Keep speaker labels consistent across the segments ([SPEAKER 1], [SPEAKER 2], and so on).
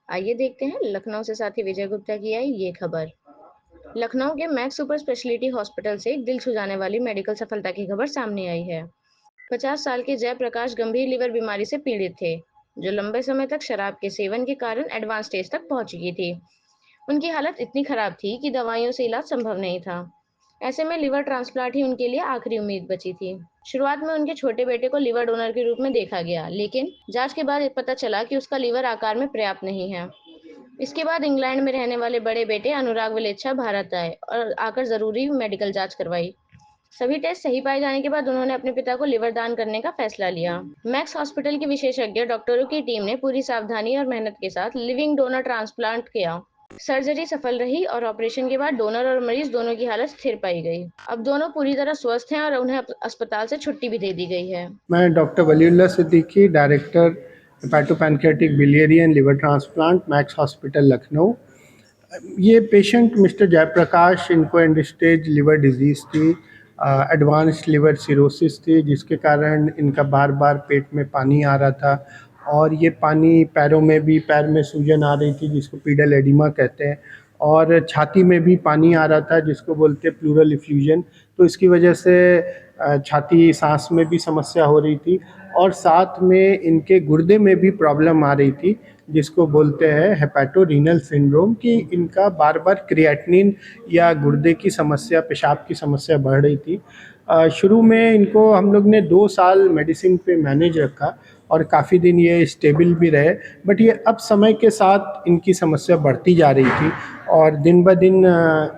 [SPEAKER 1] आइए देखते हैं लखनऊ से साथी विजय गुप्ता की आई ये खबर। लखनऊ के मैक्स सुपर स्पेशलिटी हॉस्पिटल से एक दिल छू जाने वाली मेडिकल सफलता की खबर सामने आई है। 50 साल के जयप्रकाश गंभीर लीवर बीमारी से पीड़ित थे, जो लंबे समय तक शराब के सेवन के कारण एडवांस स्टेज तक पहुंच चुकी थी। उनकी हालत इतनी खराब थी कि दवाइयों से इलाज संभव नहीं था। ऐसे में लिवर ट्रांसप्लांट ही उनके लिए आखिरी उम्मीद बची थी। शुरुआत में उनके छोटे बेटे को लिवर डोनर के रूप में देखा गया, लेकिन जांच के बाद पता चला कि उसका लिवर आकार में पर्याप्त नहीं है। इसके बाद इंग्लैंड में रहने वाले बड़े बेटे अनुराग वलेच्छा भारत आए और आकर जरूरी मेडिकल जांच करवाई। सभी टेस्ट सही पाए जाने के बाद उन्होंने अपने पिता को लिवर दान करने का फैसला लिया। मैक्स हॉस्पिटल के विशेषज्ञ डॉक्टरों की टीम ने पूरी सावधानी और मेहनत के साथ लिविंग डोनर ट्रांसप्लांट किया। सर्जरी सफल रही और ऑपरेशन के बाद डोनर और मरीज दोनों की हालत स्थिर पाई गई। अब दोनों पूरी तरह स्वस्थ हैं और उन्हें अस्पताल से छुट्टी भी दे दी गई है।
[SPEAKER 2] मैं doctor Waliullah Siddiqui, director hepatopancreatic biliary and liver transplant, Max hospital Lucknow. ये पेशेंट मिस्टर जयप्रकाश, इनको एंड स्टेज लिवर डिजीज़ थी, एडवांस्ड लिवर सिरोसिस थी, जिसके कारण इनका बार बार पेट में पानी आ रहा था और ये पानी पैरों में भी, पैर में सूजन आ रही थी जिसको पीडल एडिमा कहते हैं, और छाती में भी पानी आ रहा था जिसको बोलते हैं प्लूरल इफ्यूजन। तो इसकी वजह से छाती, सांस में भी समस्या हो रही थी और साथ में इनके गुर्दे में भी प्रॉब्लम आ रही थी जिसको बोलते हैं हेपेटोरीनल सिंड्रोम, कि इनका बार बार क्रिएटिनिन या गुर्दे की समस्या, पेशाब की समस्या बढ़ रही थी। शुरू में इनको हम लोग ने 2 साल मेडिसिन पे मैनेज रखा और काफ़ी दिन ये स्टेबल भी रहे, बट ये अब समय के साथ इनकी समस्या बढ़ती जा रही थी और दिन ब दिन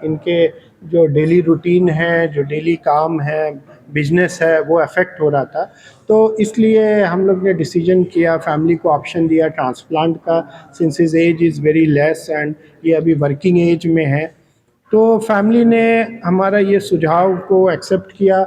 [SPEAKER 2] इनके जो डेली रूटीन है, जो डेली काम है, बिजनेस है, वो अफेक्ट हो रहा था। तो इसलिए हम लोग ने डिसीजन किया, फैमिली को ऑप्शन दिया ट्रांसप्लांट का, since his age is very less and ये अभी वर्किंग एज में है। तो फैमिली ने हमारा ये सुझाव को एक्सेप्ट किया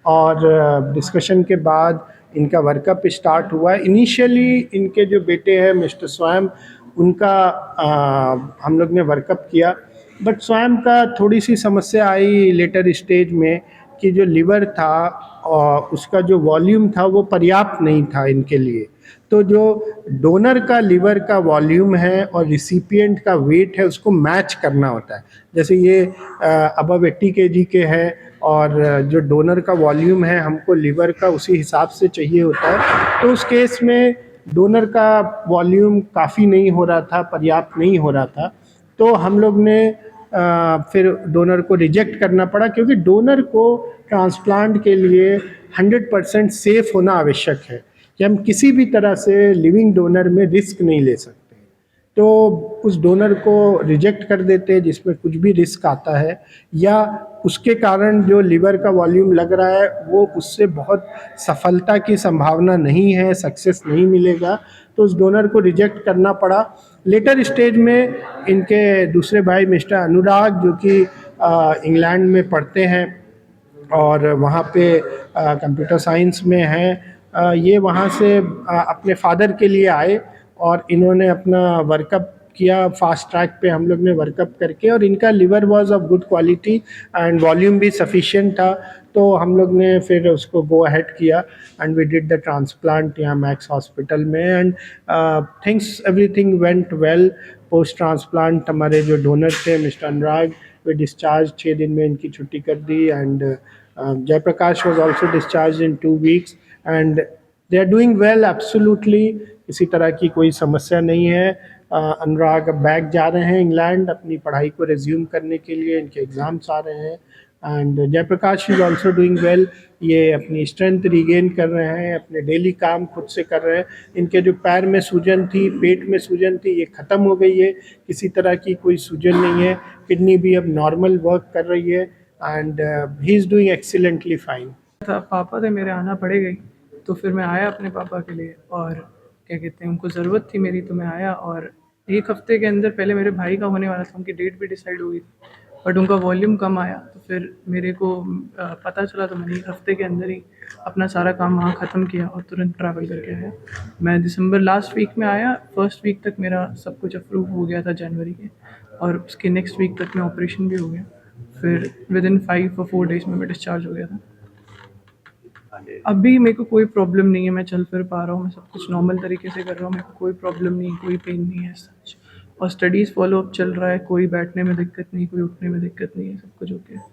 [SPEAKER 2] और डिस्कशन के बाद इनका वर्कअप स्टार्ट हुआ। इनिशियली इनके जो बेटे हैं मिस्टर स्वयं, उनका हम लोग ने वर्कअप किया, बट स्वयं का थोड़ी सी समस्या आई लेटर स्टेज में कि जो लिवर था और उसका जो वॉल्यूम था वो पर्याप्त नहीं था इनके लिए। तो जो डोनर का लिवर का वॉल्यूम है और रिसिपिएंट का वेट है उसको मैच करना होता है। जैसे ये अबव 80 kg के हैं और जो डोनर का वॉल्यूम है हमको लिवर का उसी हिसाब से चाहिए होता है। तो उस केस में डोनर का वॉल्यूम काफ़ी नहीं हो रहा था, पर्याप्त नहीं हो रहा था। तो हम लोग ने फिर डोनर को रिजेक्ट करना पड़ा, क्योंकि डोनर को ट्रांसप्लांट के लिए 100% सेफ़ होना आवश्यक है कि हम किसी भी तरह से लिविंग डोनर में रिस्क नहीं ले सकते। तो उस डोनर को रिजेक्ट कर देते हैं जिसमें कुछ भी रिस्क आता है, या उसके कारण जो लिवर का वॉल्यूम लग रहा है वो उससे बहुत सफलता की संभावना नहीं है, सक्सेस नहीं मिलेगा, तो उस डोनर को रिजेक्ट करना पड़ा। लेटर स्टेज में इनके दूसरे भाई मिस्टर अनुराग, जो कि इंग्लैंड में पढ़ते हैं और वहाँ पे कंप्यूटर साइंस में हैं, ये वहाँ से अपने फादर के लिए आए और इन्होंने अपना वर्कअप किया। फास्ट ट्रैक पे हम लोग ने वर्कअप करके, और इनका liver was of good quality and volume भी सफिशिएंट था, तो हम लोग ने फिर उसको गो अहेड किया and we did the transplant यहाँ मैक्स हॉस्पिटल में and things everything went well. Post transplant हमारे जो डोनर थे मिस्टर अनुराग, वे डिस्चार्ज 6 दिन में इनकी छुट्टी कर दी and Jaiprakash was also discharge in 2 weeks and they are doing well absolutely. किसी तरह की कोई समस्या नहीं है। अनुराग अब बैक जा रहे हैं इंग्लैंड अपनी पढ़ाई को रिज्यूम करने के लिए, इनके एग्ज़ाम्स आ रहे हैं and Jayprakash is also doing well. ये अपनी स्ट्रेंथ रिगेन कर रहे हैं, अपने डेली काम खुद से कर रहे हैं। इनके जो पैर में सूजन थी, पेट में सूजन थी, ये ख़त्म हो गई है, किसी तरह की कोई सूजन नहीं है। किडनी भी अब नॉर्मल वर्क कर रही है and he is doing excellently fine.
[SPEAKER 3] पापा थे मेरे, आना पड़ेगा ही, तो फिर मैं आया अपने पापा के लिए, और क्या कहते हैं, उनको ज़रूरत थी मेरी तो मैं आया। और 1 हफ़्ते के अंदर पहले मेरे भाई का होने वाला था, उनकी डेट भी डिसाइड हो गई थी, बट उनका वॉल्यूम कम आया, तो फिर मेरे को पता चला, तो मैंने 1 हफ़्ते के अंदर ही अपना सारा काम वहाँ ख़त्म किया और तुरंत ट्रैवल करके आया। मैं दिसंबर लास्ट वीक में आया, फर्स्ट वीक तक मेरा सब कुछ अप्रूव हो गया था जनवरी के, और उसके नेक्स्ट वीक तक में ऑपरेशन भी हो गया। फिर विदिन 5 और 4 डेज़ में मैं डिस्चार्ज हो गया था। अभी मेरे को कोई प्रॉब्लम नहीं है, मैं चल फिर पा रहा हूँ, मैं सब कुछ नॉर्मल तरीके से कर रहा हूँ, मेरे को कोई प्रॉब्लम नहीं, कोई पेन नहीं है सच। और स्टडीज़ फॉलो अप चल रहा है, कोई बैठने में दिक्कत नहीं, कोई उठने में दिक्कत नहीं है, सब कुछ ओके है।